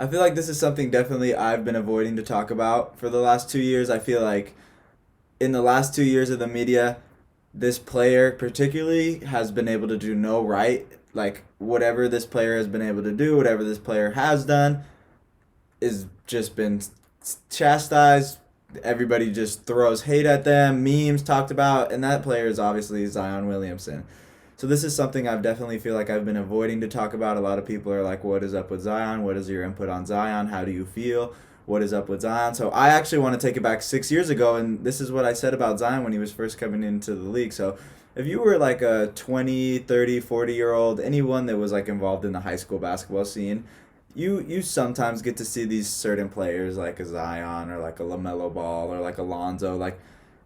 I feel like this is something definitely I've been avoiding to talk about for the last 2 years. I feel like in the last 2 years of the media, this player particularly has been able to do no right. Like whatever this player has been able to do, whatever this player has done, is just been chastised. Everybody just throws hate at them, memes talked about, and that player is obviously Zion Williamson. So this is something I've definitely feel like I've been avoiding to talk about. A lot of people are like, "What is up with Zion? What is your input on Zion? How do you feel? What is up with Zion?" So I actually want to take it back 6 years ago, and this is what I said about Zion when he was first coming into the league. So if you were like a 20, 30, 40-year old, anyone that was like involved in the high school basketball scene, you sometimes get to see these certain players like a Zion or like a LaMelo Ball or like Alonzo, like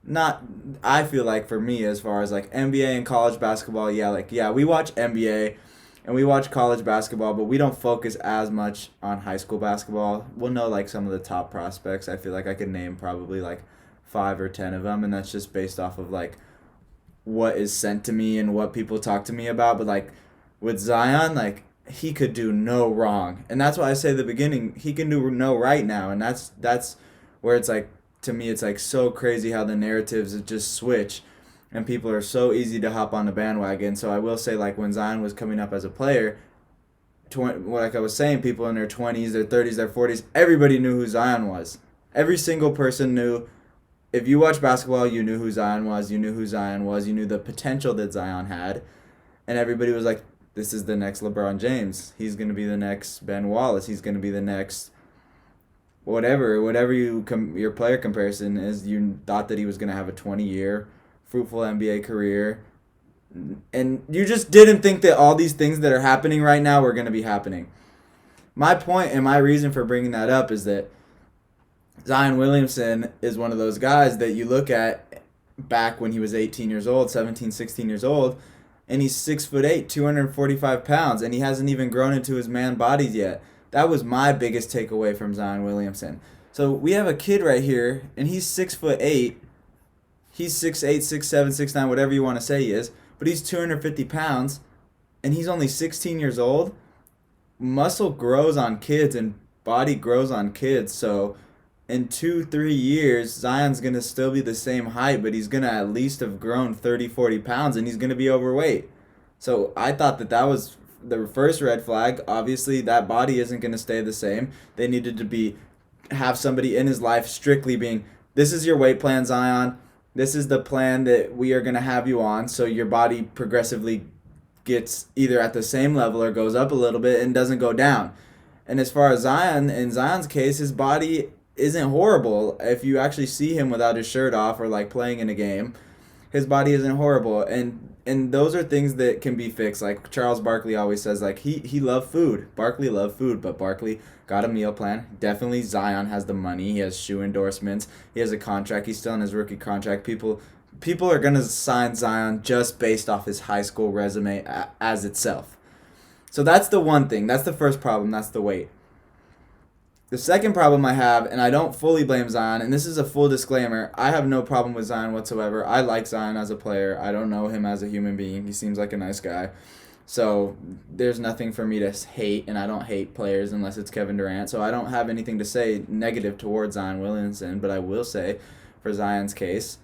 not. I feel like for me, as far as like NBA and college basketball, yeah, like yeah, we watch NBA and we watch college basketball, but we don't focus as much on high school basketball. We'll know like some of the top prospects. I feel like I could name probably like 5 or 10 of them, and that's just based off of like what is sent to me and what people talk to me about. But like with Zion, like he could do no wrong, and that's why I say at the beginning he can do no right now, and that's where it's like, to me it's like so crazy how the narratives just switch, and people are so easy to hop on the bandwagon. So I will say, like when Zion was coming up as a player, like I was saying, people in their 20s, their 30s, their 40s, everybody knew who Zion was. Every single person knew. If you watch basketball, you knew who Zion was. You knew who Zion was. You knew the potential that Zion had, and everybody was like, "This is the next LeBron James. He's gonna be the next Ben Wallace. He's gonna be the next whatever your player comparison is." You thought that he was gonna have a 20-year fruitful NBA career, and you just didn't think that all these things that are happening right now were gonna be happening. My point and my reason for bringing that up is that Zion Williamson is one of those guys that you look at back when he was 18 years old, 17, 16 years old, and he's 6'8", 245 pounds, and he hasn't even grown into his man bodies yet. That was my biggest takeaway from Zion Williamson. So we have a kid right here, and he's 6'8". He's 6'8", 6'7", 6'9", whatever you want to say he is, but he's 250 pounds, and he's only 16 years old. Muscle grows on kids, and body grows on kids, so in 2, 3 years, Zion's going to still be the same height, but he's going to at least have grown 30, 40 pounds, and he's going to be overweight. So I thought that that was the first red flag. Obviously, that body isn't going to stay the same. They needed to have somebody in his life strictly being, "This is your weight plan, Zion. This is the plan that we are going to have you on." So your body progressively gets either at the same level or goes up a little bit and doesn't go down. And as far as Zion, in Zion's case, his body isn't horrible. If you actually see him without his shirt off or like playing in a game, his body isn't horrible, and those are things that can be fixed. Like Charles Barkley always says, like he loved food. Barkley loved food, but Barkley got a meal plan. Definitely Zion has the money. He has shoe endorsements. He has a contract. He's still on his rookie contract. People are gonna sign Zion just based off his high school resume as itself. So that's the one thing. That's the first problem. That's the weight. The second problem I have, and I don't fully blame Zion, and this is a full disclaimer, I have no problem with Zion whatsoever. I like Zion as a player. I don't know him as a human being. He seems like a nice guy. So there's nothing for me to hate, and I don't hate players unless it's Kevin Durant. So I don't have anything to say negative towards Zion Williamson, but I will say, for Zion's case,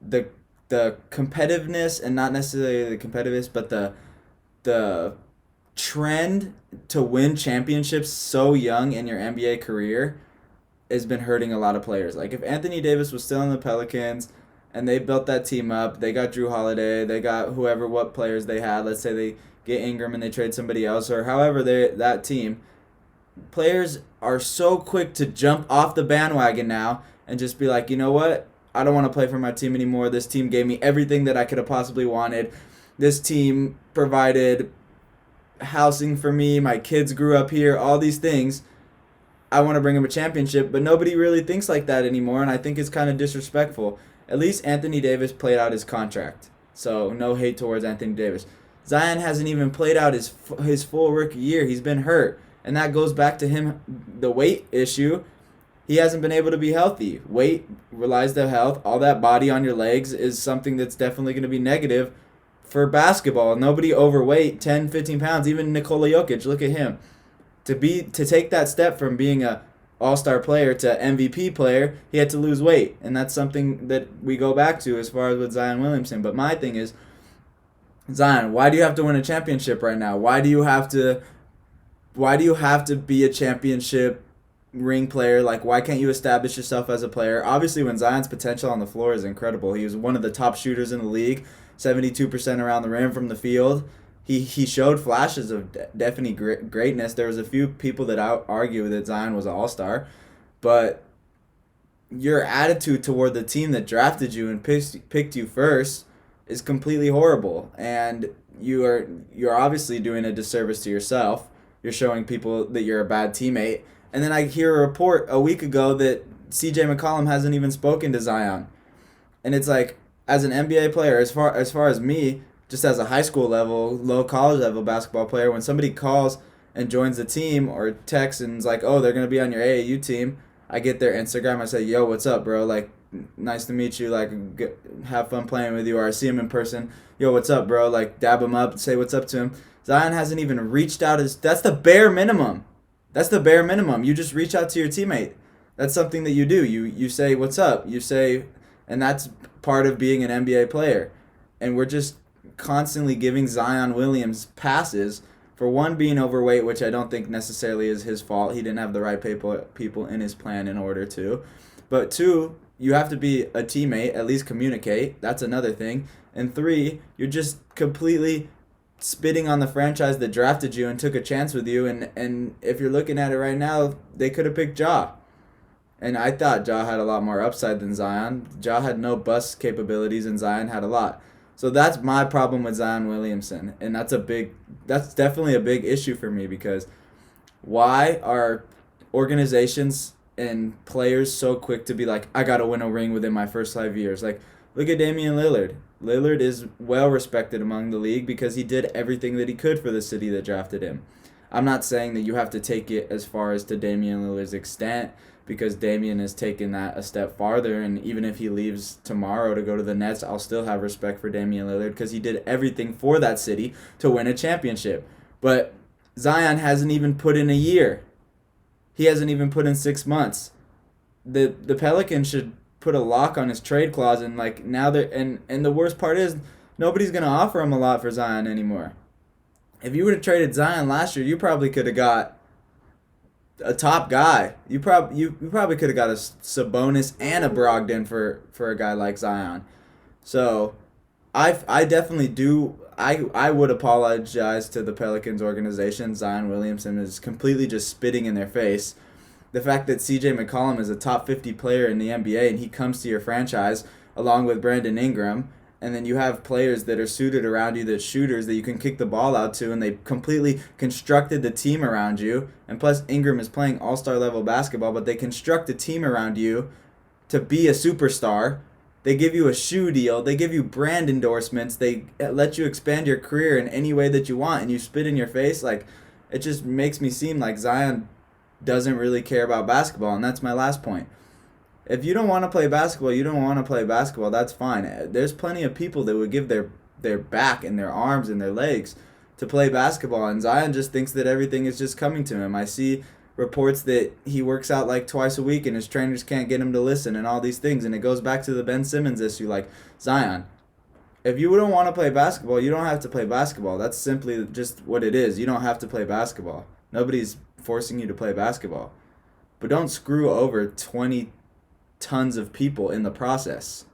the competitiveness, and not necessarily the competitiveness, but the trend to win championships so young in your NBA career has been hurting a lot of players. Like if Anthony Davis was still in the Pelicans and they built that team up, they got Drew Holiday, they got what players they had. Let's say they get Ingram and they trade somebody else, or however that team. Players are so quick to jump off the bandwagon now and just be like, "You know what? I don't want to play for my team anymore. This team gave me everything that I could have possibly wanted. This team provided housing for me. My kids grew up here. All these things. I want to bring him a championship," but nobody really thinks like that anymore, and I think it's kind of disrespectful. At least Anthony Davis played out his contract, so no hate towards Anthony Davis. Zion hasn't even played out his full rookie year. He's been hurt, and that goes back to him, the weight issue. He hasn't been able to be healthy. Weight relies to health. All that body on your legs is something that's definitely going to be negative for basketball. Nobody overweight, 10, 15 pounds. Even Nikola Jokic, look at him. To take that step from being a all-star player to MVP player, he had to lose weight, and that's something that we go back to as far as with Zion Williamson. But my thing is, Zion, why do you have to win a championship right now? Why do you have to be a championship ring player? Like, why can't you establish yourself as a player? Obviously, when Zion's potential on the floor is incredible. He was one of the top shooters in the league, 72% around the rim from the field. He showed flashes of definite greatness. There was a few people that argue that Zion was an all-star, but your attitude toward the team that drafted you and picked you first is completely horrible, and you're obviously doing a disservice to yourself. You're showing people that you're a bad teammate. And then I hear a report a week ago that CJ McCollum hasn't even spoken to Zion. And it's like, as an NBA player, as far as me, just as a high school level, low college level basketball player, when somebody calls and joins the team or texts and is like, oh, they're going to be on your AAU team, I get their Instagram. I say, yo, what's up, bro? Like, nice to meet you. Like, have fun playing with you. Or I see him in person. Yo, what's up, bro? Like, dab him up, say what's up to him. Zion hasn't even reached out. That's the bare minimum. That's the bare minimum. You just reach out to your teammate. That's something that you do. You say what's up. You say, and that's part of being an NBA player. And we're just constantly giving Zion Williams passes for one, being overweight, which I don't think necessarily is his fault. He didn't have the right people in his plan in order to. But two, you have to be a teammate, at least communicate. That's another thing. And three, you're just completely spitting on the franchise that drafted you and took a chance with you. And if you're looking at it right now, they could have picked Ja. And I thought Ja had a lot more upside than Zion. Ja had no bust capabilities, and Zion had a lot. So that's my problem with Zion Williamson. And that's definitely a big issue for me, because why are organizations and players so quick to be like, I got to win a ring within my first 5 years? Like, look at Damian Lillard. Lillard is well respected among the league because he did everything that he could for the city that drafted him. I'm not saying that you have to take it as far as to Damian Lillard's extent, because Damian has taken that a step farther, and even if he leaves tomorrow to go to the Nets, I'll still have respect for Damian Lillard because he did everything for that city to win a championship. But Zion hasn't even put in a year. He hasn't even put in 6 months. The Pelicans should put a lock on his trade clause, and like now and the worst part is nobody's gonna offer him a lot for Zion anymore. If you would have traded Zion last year, you probably could have got a top guy. You probably could have got a Sabonis and a Brogdon for a guy like Zion. So I definitely do. I would apologize to the Pelicans organization. Zion Williamson is completely just spitting in their face. The fact that CJ McCollum is a top 50 player in the NBA and he comes to your franchise along with Brandon Ingram, and then you have players that are suited around you, that shooters that you can kick the ball out to, and they completely constructed the team around you. And plus, Ingram is playing all-star level basketball, but they construct a team around you to be a superstar. They give you a shoe deal. They give you brand endorsements. They let you expand your career in any way that you want, and you spit in your face. Like, it just makes me seem like Zion doesn't really care about basketball, and that's my last point. If you don't want to play basketball, you don't want to play basketball. That's fine. There's plenty of people that would give their back and their arms and their legs to play basketball, and Zion just thinks that everything is just coming to him. I see reports that he works out like twice a week and his trainers can't get him to listen and all these things, and it goes back to the Ben Simmons issue. Like, Zion, if you don't want to play basketball, you don't have to play basketball. That's simply just what it is. You don't have to play basketball. Nobody's forcing you to play basketball. But don't screw over 20 tons of people in the process.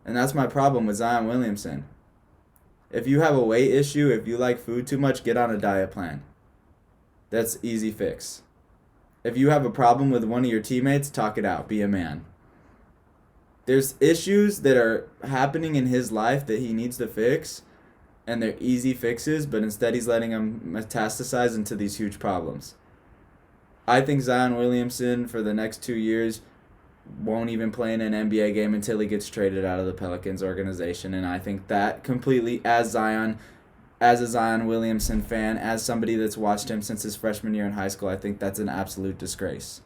And that's my problem with Zion Williamson. If you have a weight issue, if you like food too much, get on a diet plan. That's easy fix. If you have a problem with one of your teammates, talk it out. Be a man. There's issues that are happening in his life that he needs to fix, and they're easy fixes, but instead he's letting them metastasize into these huge problems. I think Zion Williamson for the next 2 years won't even play in an NBA game until he gets traded out of the Pelicans organization, and I think that completely, as a Zion Williamson fan, as somebody that's watched him since his freshman year in high school, I think that's an absolute disgrace.